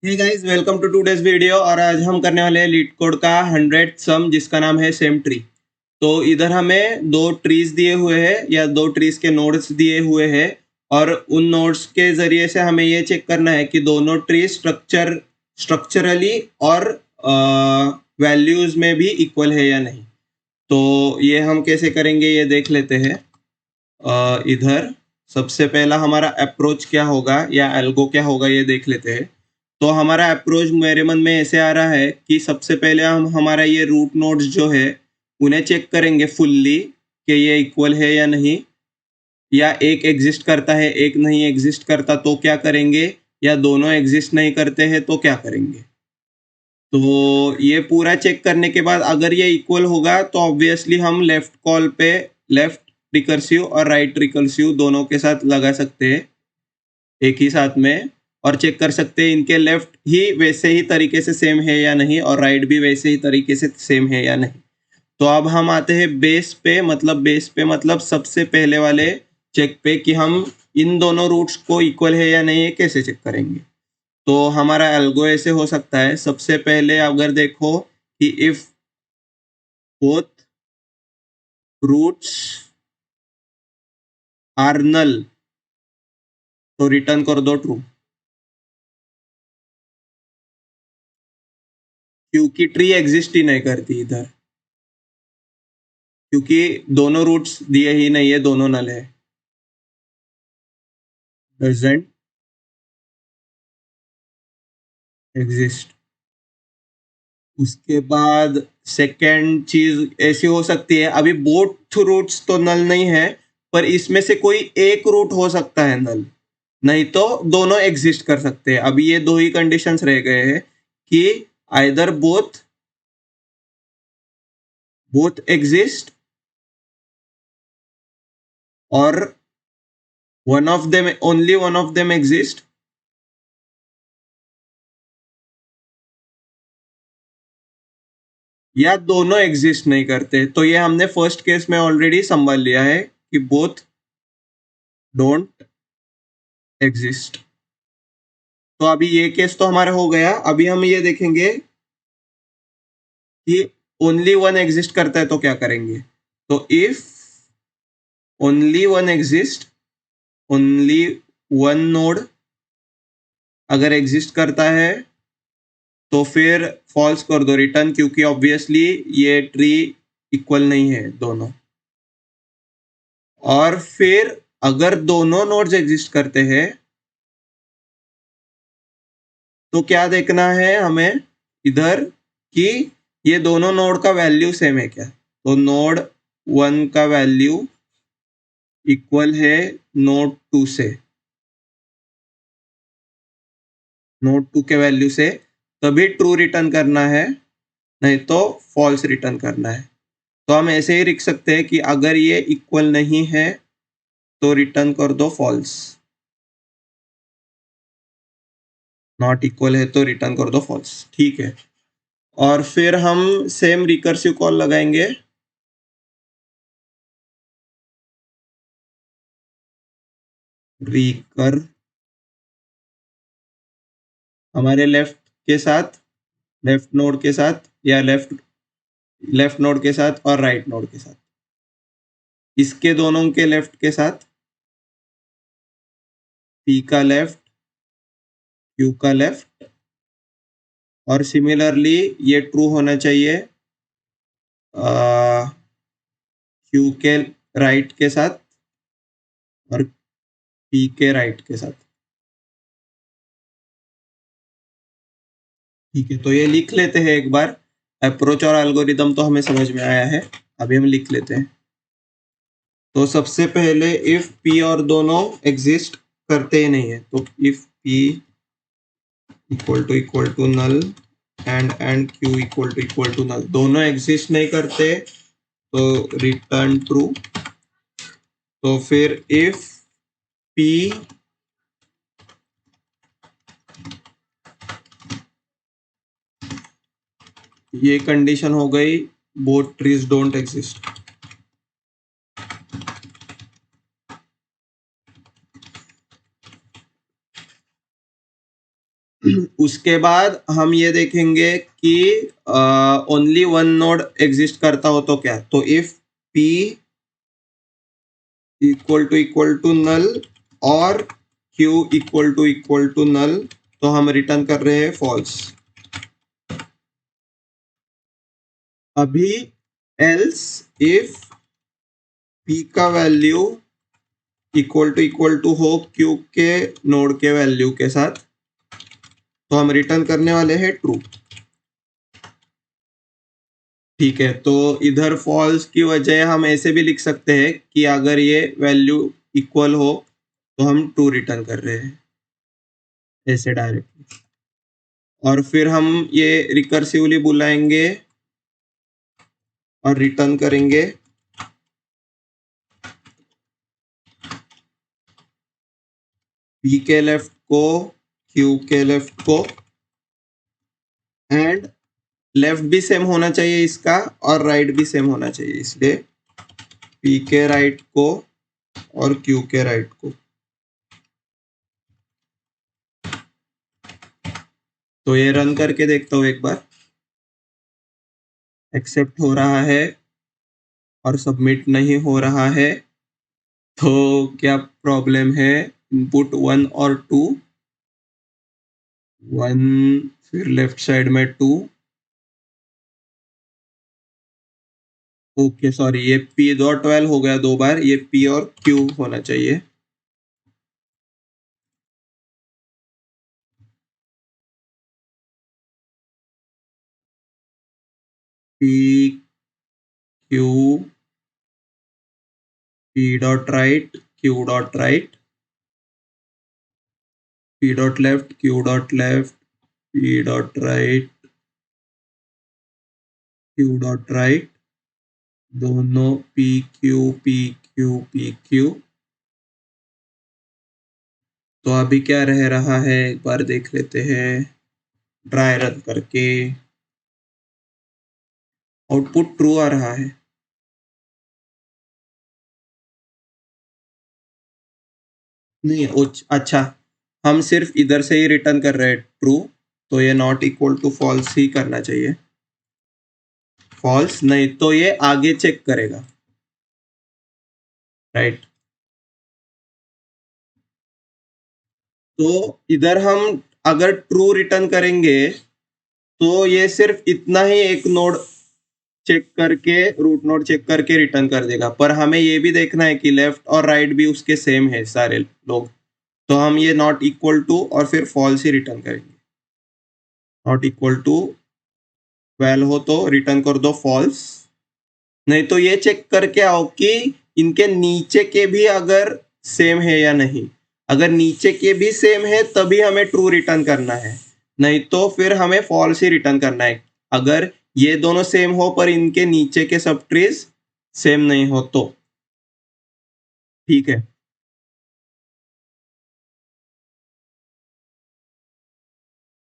Hey guys, welcome to today's video. और आज हम करने वाले हैं लीड कोड का 100 सम, जिसका नाम है सेम ट्री। तो इधर हमें दो ट्रीज दिए हुए हैं या दो ट्रीज के नोड्स दिए हुए हैं, और उन नोड्स के जरिए से हमें ये चेक करना है कि दोनों ट्री स्ट्रक्चरली और वैल्यूज में भी इक्वल है या नहीं। तो ये हम कैसे करेंगे ये देख लेते हैं। इधर सबसे पहला हमारा अप्रोच क्या होगा या एल्गो क्या होगा ये देख लेते हैं। तो हमारा अप्रोच मेरे मन में ऐसे आ रहा है कि सबसे पहले हम हमारा ये रूट नोड्स जो है उन्हें चेक करेंगे फुल्ली कि ये इक्वल है या नहीं, या एक एग्जिस्ट करता है एक नहीं एग्जिस्ट करता तो क्या करेंगे, या दोनों एग्जिस्ट नहीं करते हैं तो क्या करेंगे। तो ये पूरा चेक करने के बाद अगर ये इक्वल होगा तो ऑब्वियसली हम लेफ्ट कॉल पे लेफ्ट रिकर्सिव और राइट रिकर्सिव दोनों के साथ लगा सकते हैं एक ही साथ में, और चेक कर सकते हैं इनके लेफ्ट ही वैसे ही तरीके से सेम है या नहीं और राइट भी वैसे ही तरीके से सेम है या नहीं। तो अब हम आते हैं बेस पे मतलब सबसे पहले वाले चेक पे कि हम इन दोनों रूट्स को इक्वल है या नहीं, ये कैसे चेक करेंगे। तो हमारा एल्गो ऐसे हो सकता है। सबसे पहले अगर देखो कि इफ बोथ रूट्स आर नल तो रिटर्न कर दो ट्रू, क्योंकि ट्री एग्जिस्ट ही नहीं करती इधर, क्योंकि दोनों रूट्स दिए ही नहीं है, दोनों नल है। Doesn't exist. उसके बाद सेकेंड चीज ऐसी हो सकती है, अभी बोथ रूट्स तो नल नहीं है, पर इसमें से कोई एक रूट हो सकता है नल, नहीं तो दोनों एग्जिस्ट कर सकते हैं। अभी ये दो ही कंडीशंस रह गए हैं कि आइदर बोथ बोथ एग्जिस्ट और one of them only one of them exist, या दोनों एग्जिस्ट नहीं करते। तो ये हमने फर्स्ट केस में ऑलरेडी संभाल लिया है कि बोथ डोंट एग्जिस्ट। तो अभी ये केस तो हमारा हो गया। अभी हम ये देखेंगे कि ओनली वन एग्जिस्ट करता है तो क्या करेंगे। तो if only one exist, only one node अगर एग्जिस्ट करता है तो फिर फॉल्स कर दो रिटर्न, क्योंकि ऑब्वियसली ये ट्री इक्वल नहीं है दोनों। और फिर अगर दोनों नोड्स एग्जिस्ट करते हैं तो क्या देखना है हमें इधर कि ये दोनों नोड का वैल्यू सेम है क्या। तो नोड वन का वैल्यू इक्वल है नोड टू से, नोड टू के वैल्यू से, तभी ट्रू रिटर्न करना है, नहीं तो फॉल्स रिटर्न करना है। तो हम ऐसे ही लिख सकते हैं कि अगर ये इक्वल नहीं है तो रिटर्न कर दो फॉल्स, नॉट इक्वल है तो रिटर्न कर दो फॉल्स। ठीक है। और फिर हम सेम रिकर्सिव कॉल लगाएंगे। रिकर हमारे लेफ्ट के साथ, लेफ्ट नोड के साथ, या लेफ्ट लेफ्ट नोड के साथ और राइट नोड के साथ, इसके दोनों के लेफ्ट के साथ, पी का लेफ्ट, क्यू का लेफ्ट, और सिमिलरली ये ट्रू होना चाहिए क्यू के राइट के साथ और पी के राइट के साथ। ठीक है, तो ये लिख लेते हैं एक बार। अप्रोच और एल्गोरिदम तो हमें समझ में आया है, अभी हम लिख लेते हैं। तो सबसे पहले इफ पी और दोनों एग्जिस्ट करते ही नहीं है, तो if P equal to null and Q equal to null, दोनों एग्जिस्ट नहीं करते तो रिटर्न ट्रू। तो फिर इफ पी ये कंडीशन हो गई, बोथ ट्रीज डोंट एग्जिस्ट। उसके बाद हम ये देखेंगे कि ओनली वन नोड एग्जिस्ट करता हो तो क्या, तो if P equal to null और Q इक्वल टू नल, तो हम रिटर्न कर रहे हैं फॉल्स। अभी एल्स इफ P का वैल्यू इक्वल टू हो Q के नोड के वैल्यू के साथ, तो हम रिटर्न करने वाले हैं ट्रू। ठीक है, तो इधर फॉल्स की वजह हम ऐसे भी लिख सकते हैं कि अगर ये वैल्यू इक्वल हो तो हम ट्रू रिटर्न कर रहे हैं, ऐसे डायरेक्टली। और फिर हम ये रिकर्सिवली बुलाएंगे और रिटर्न करेंगे P के लेफ्ट को, Q के लेफ्ट को, एंड लेफ्ट भी सेम होना चाहिए इसका और राइट भी सेम होना चाहिए, इसलिए P के राइट को और Q के राइट को। तो ये रन करके देखता हूँ एक बार, एक्सेप्ट हो रहा है और सबमिट नहीं हो रहा है, तो क्या प्रॉब्लम है? इनपुट 1 और 2, 1 फिर लेफ्ट साइड में 2। ओके सॉरी, ये P.12 हो गया 2 बार, ये P और Q होना चाहिए। P Q P dot right, Q dot right, P dot left, Q dot left, P dot right, Q dot right, दोनों P Q P Q P Q। तो अभी क्या रह रहा है एक बार देख लेते हैं, ट्राई रन करके। आउटपुट ट्रू आ रहा है। नहीं अच्छा, हम सिर्फ इधर से ही रिटर्न कर रहे हैं ट्रू, तो ये नॉट इक्वल टू फॉल्स ही करना चाहिए। फॉल्स नहीं तो ये आगे चेक करेगा, राइट। तो इधर हम अगर ट्रू रिटर्न करेंगे तो ये सिर्फ इतना ही एक नोड चेक करके, रूट नोड चेक करके रिटर्न कर देगा, पर हमें ये भी देखना है कि लेफ्ट और राइट भी उसके सेम है सारे लोग, तो हम ये नॉट इक्वल टू और फिर फॉल्स ही रिटर्न करेंगे। नॉट इक्वल टू 12 हो तो रिटर्न कर दो फॉल्स, नहीं तो ये चेक करके आओ कि इनके नीचे के भी अगर सेम है या नहीं। अगर नीचे के भी सेम है तभी हमें ट्रू रिटर्न करना है, नहीं तो फिर हमें फॉल्स ही रिटर्न करना है। अगर ये दोनों सेम हो पर इनके नीचे के सब ट्रीज सेम नहीं हो तो। ठीक है,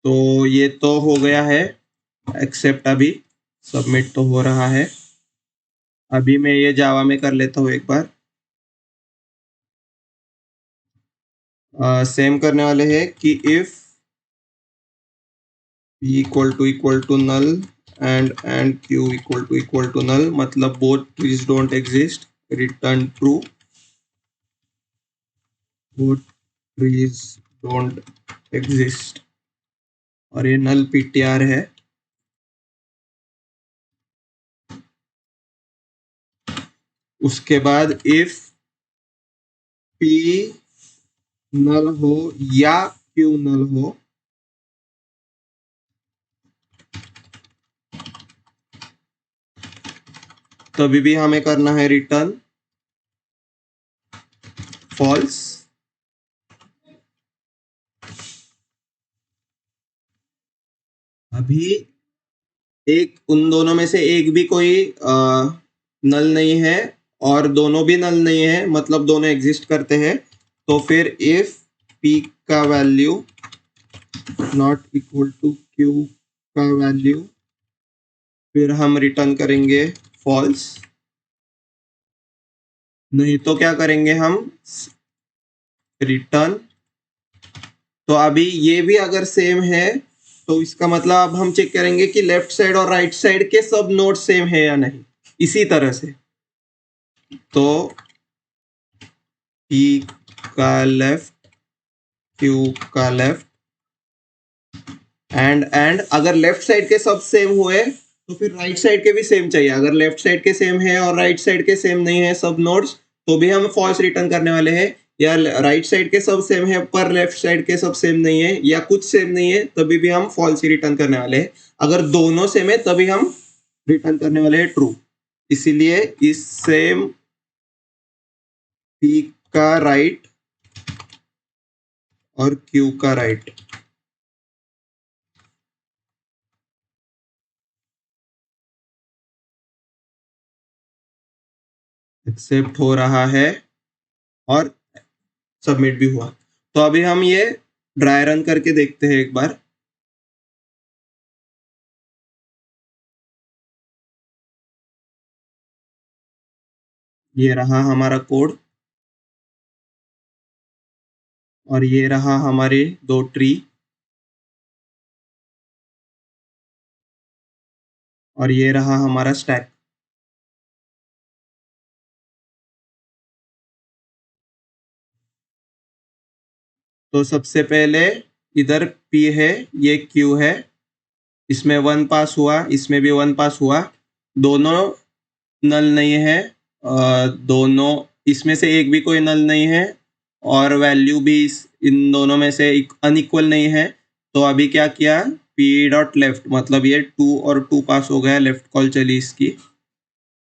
तो ये तो हो गया है एक्सेप्ट, अभी सबमिट तो हो रहा है। अभी मैं ये जावा में कर लेता हूँ एक बार। सेम करने वाले हैं कि if P equal to null and Q equal to null, मतलब both trees don't exist, return true. Both trees don't exist, और ये नल ptr है। उसके बाद इफ P नल हो या Q नल हो, तभी भी हमें करना है रिटर्न फॉल्स। अभी एक उन दोनों में से एक भी कोई नल नहीं है और दोनों भी नल नहीं है, मतलब दोनों एग्जिस्ट करते हैं, तो फिर इफ P का value not equal to Q का वैल्यू, फिर हम रिटर्न करेंगे फॉल्स, नहीं तो क्या करेंगे हम रिटर्न। तो अभी ये भी अगर सेम है तो इसका मतलब अब हम चेक करेंगे कि लेफ्ट साइड और राइट साइड के सब नोड सेम है या नहीं। इसी तरह से तो P का लेफ्ट, Q का लेफ्ट एंड अगर लेफ्ट साइड के सब सेम हुए तो फिर राइट साइड के भी सेम चाहिए। अगर लेफ्ट साइड के सेम है और राइट साइड के सेम नहीं है सब नोड्स, तो भी हम फॉल्स रिटर्न करने वाले हैं। या राइट साइड के सब सेम है पर लेफ्ट साइड के सब सेम नहीं है या कुछ सेम नहीं है, तभी भी हम फॉल्स ही रिटर्न करने वाले हैं। अगर दोनों सेम है तभी हम रिटर्न करने वाले हैं ट्रू। इसीलिए इस सेम P का राइट और Q का राइट एक्सेप्ट हो रहा है और सबमिट भी हुआ। तो अभी हम ये ड्राई रन करके देखते हैं एक बार। ये रहा हमारा कोड और ये रहा हमारे दो ट्री और ये रहा हमारा स्टैक। तो सबसे पहले इधर P है, ये Q है, इसमें 1 पास हुआ, इसमें भी 1 पास हुआ। दोनों नल नहीं है, दोनों इसमें से एक भी कोई नल नहीं है और वैल्यू भी इन दोनों में से अनइक्वल नहीं है। तो अभी क्या किया, P डॉट लेफ्ट, मतलब ये 2 और 2 पास हो गया, लेफ्ट कॉल चली इसकी।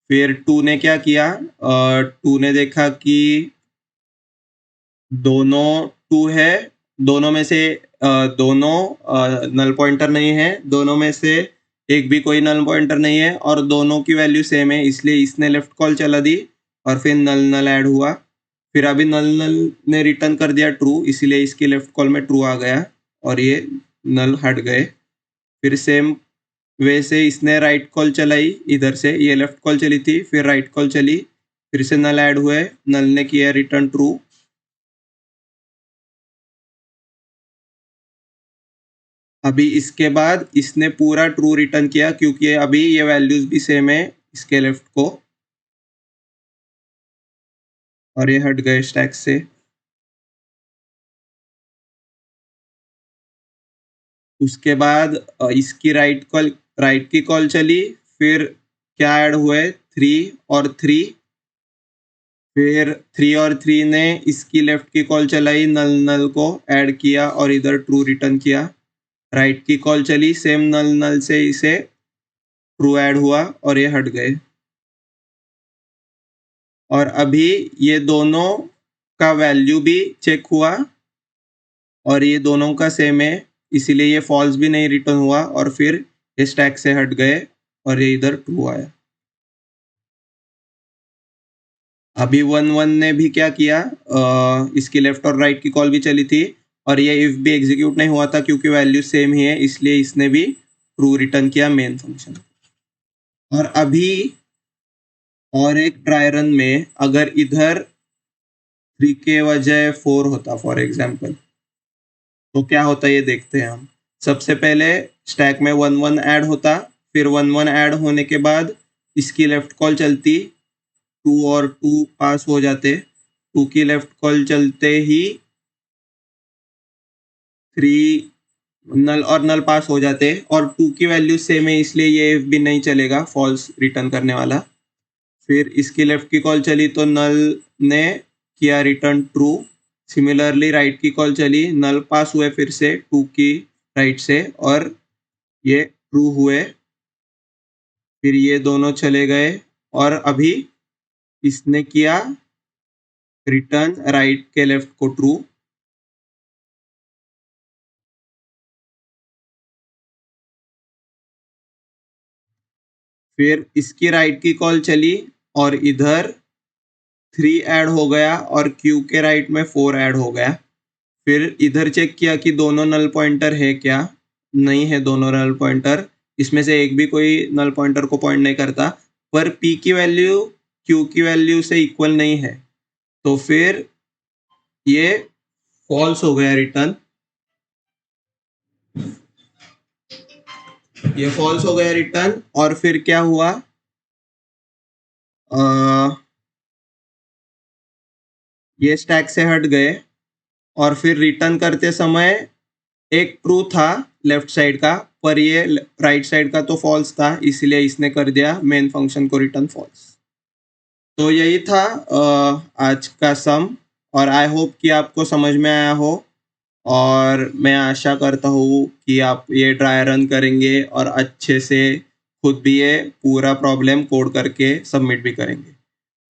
फिर 2 ने क्या किया, 2 ने देखा कि दोनों 2 है, दोनों में से दोनों नल पॉइंटर नहीं है, दोनों में से एक भी कोई नल पॉइंटर नहीं है और दोनों की वैल्यू सेम है, इसलिए इसने लेफ्ट कॉल चला दी और फिर नल नल ऐड हुआ। फिर अभी नल नल ने रिटर्न कर दिया ट्रू, इसीलिए इसकी लेफ्ट कॉल में ट्रू आ गया और ये नल हट गए। फिर सेम वैसे इसने राइट कॉल चलाई, इधर से ये लेफ्ट कॉल चली थी, फिर राइट कॉल चली, फिर से नल ऐड हुए, नल ने किया रिटर्न ट्रू। अभी इसके बाद इसने पूरा ट्रू रिटर्न किया क्योंकि अभी ये वैल्यूज भी सेम है इसके लेफ्ट को और ये हट गए स्टैक से। उसके बाद इसकी राइट की कॉल चली, फिर क्या ऐड हुए 3 और 3, फिर 3 और 3 ने इसकी लेफ्ट की कॉल चलाई, नल नल को ऐड किया और इधर ट्रू रिटर्न किया। राइट की कॉल चली, सेम नल नल से इसे ट्रू ऐड हुआ और ये हट गए। और अभी ये दोनों का वैल्यू भी चेक हुआ और ये दोनों का सेम है, इसीलिए ये फॉल्स भी नहीं रिटर्न हुआ और फिर ये स्टैक से हट गए और ये इधर ट्रू आया। अभी 1 1 ने भी क्या किया, इसकी लेफ्ट और राइट की कॉल भी चली थी और ये इफ भी एग्जीक्यूट नहीं हुआ था क्योंकि वैल्यू सेम ही है, इसलिए इसने भी ट्रू रिटर्न किया मेन फंक्शन। और अभी और एक ट्राई रन में अगर इधर 3 के बजाय 4 होता फॉर एग्जाम्पल, तो क्या होता ये देखते हैं हम। सबसे पहले स्टैक में 1 1 ऐड होता, फिर 1 1 ऐड होने के बाद इसकी लेफ्ट कॉल चलती, 2 और 2 पास हो जाते, 2 की लेफ्ट कॉल चलते ही 3 नल और नल पास हो जाते और 2 की वैल्यू सेम है, इसलिए ये भी नहीं चलेगा, फॉल्स रिटर्न करने वाला। फिर इसकी लेफ्ट की कॉल चली तो नल ने किया रिटर्न ट्रू। सिमिलरली राइट की कॉल चली, नल पास हुए फिर से 2 की राइट से और ये ट्रू हुए। फिर ये दोनों चले गए और अभी इसने किया रिटर्न राइट के लेफ्ट को ट्रू। फिर इसकी राइट की कॉल चली और इधर 3 ऐड हो गया और क्यू के राइट में 4 ऐड हो गया। फिर इधर चेक किया कि दोनों नल पॉइंटर है क्या, नहीं है दोनों नल पॉइंटर, इसमें से एक भी कोई नल पॉइंटर को पॉइंट नहीं करता, पर P की वैल्यू Q की वैल्यू से इक्वल नहीं है, तो फिर ये फॉल्स हो गया रिटर्न। ये फॉल्स हो गया रिटर्न। और फिर क्या हुआ, ये स्टैक से हट गए और फिर रिटर्न करते समय एक ट्रू था लेफ्ट साइड का, पर ये राइट साइड का तो फॉल्स था, इसलिए इसने कर दिया मेन फंक्शन को रिटर्न फॉल्स। तो यही था आज का सम, और आई होप कि आपको समझ में आया हो, और मैं आशा करता हूँ कि आप ये ट्राई रन करेंगे और अच्छे से खुद भी ये पूरा प्रॉब्लम कोड करके सबमिट भी करेंगे।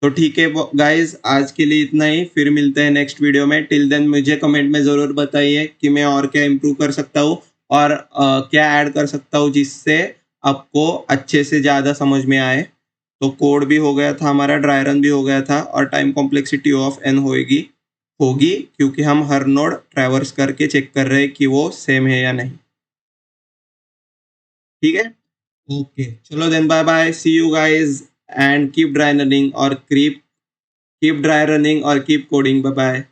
तो ठीक है गाइज, आज के लिए इतना ही, फिर मिलते हैं नेक्स्ट वीडियो में। टिल देन मुझे कमेंट में ज़रूर बताइए कि मैं और क्या इम्प्रूव कर सकता हूँ और क्या ऐड कर सकता हूँ जिससे आपको अच्छे से ज़्यादा समझ में आए। तो कोड भी हो गया था हमारा, ड्राई रन भी हो गया था, और टाइम कॉम्प्लेक्सिटी ऑफ n होगी क्योंकि हम हर नोड ट्रैवर्स करके चेक कर रहे हैं कि वो सेम है या नहीं। ठीक है, ओके, चलो then, bye bye, see you guys, and keep dry running और कीप ड्राई रनिंग और कीप कोडिंग। Bye bye.